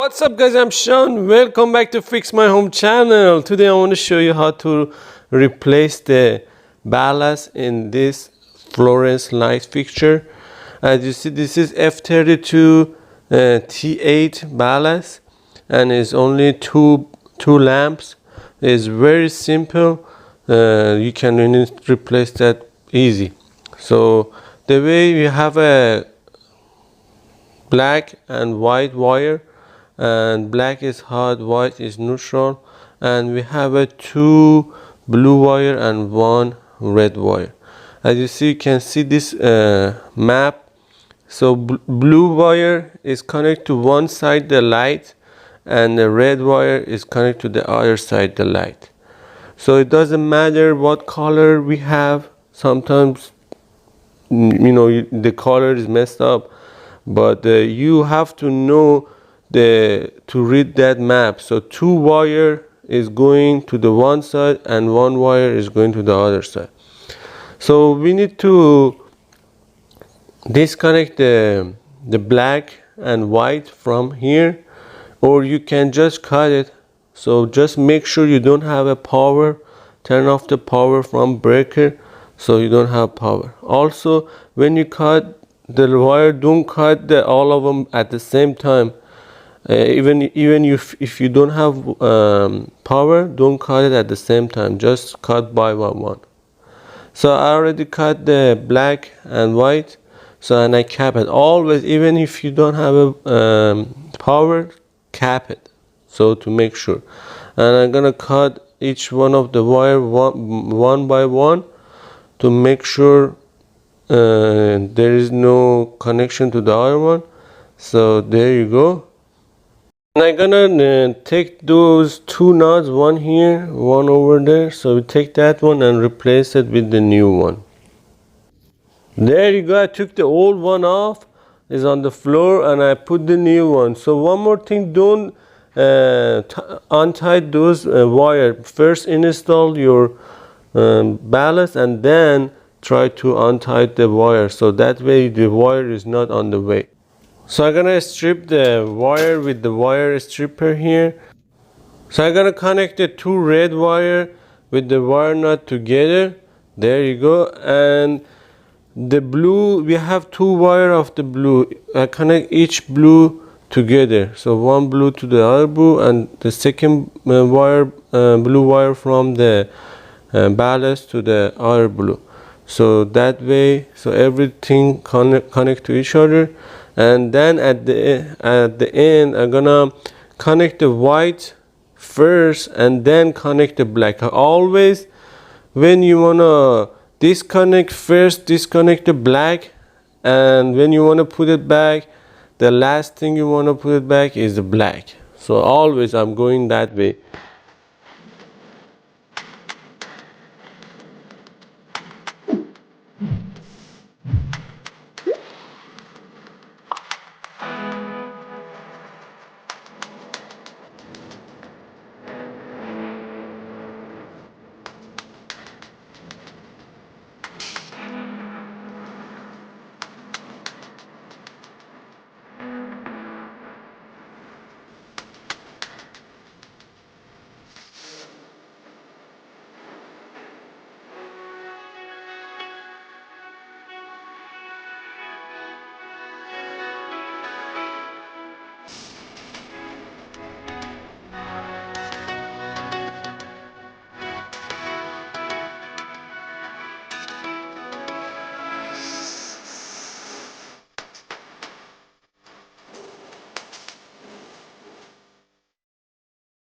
What's up guys, I'm Sean. Welcome back to Fix My Home channel. Today I want to show you how to replace the ballast in this fluorescent light fixture. As you see, this is F32 T8 ballast and it's only two lamps. It's very simple. You can replace that easy. So the way you have a black and white wire, and black is hot, white is neutral, and we have a two blue wire and one red wire. As you see, you can see this map. So blue wire is connected to one side the light, and the red wire is connected to the other side the light. So it doesn't matter what color we have. Sometimes the color is messed up, but you have to know to read that map. So two wire is going to the one side and one wire is going to the other side. So we need to disconnect the black and white from here, or you can just cut it. So just make sure you don't have a power. Turn off the power from breaker so you don't have power. Also, when you cut the wire, don't cut all of them at the same time. Even if you don't have power, don't cut it at the same time. Just cut by one. So I already cut the black and white. So and I cap it. Always, even if you don't have a power, cap it. So to make sure. And I'm gonna cut each one of the wire one by one to make sure there is no connection to the other one. So there you go. And I'm gonna take those two nuts, one here, one over there. So we take that one and replace it with the new one. There you go. I took the old one off, it's on the floor, and I put the new one. So one more thing, don't untie those wire. First install your ballast and then try to untie the wire, so that way the wire is not on the way. So I'm gonna strip the wire with the wire stripper here. So I'm gonna connect the two red wire with the wire nut together. There you go. And the blue, we have two wire of the blue. I connect each blue together. So one blue to the other blue, and the second wire, blue wire from the ballast to the other blue. So that way, so everything connect to each other. And then at the end, I'm gonna connect the white first and then connect the black. Always, when you wanna disconnect first, disconnect the black, and when you wanna put it back, the last thing you wanna put it back is the black. So always I'm going that way.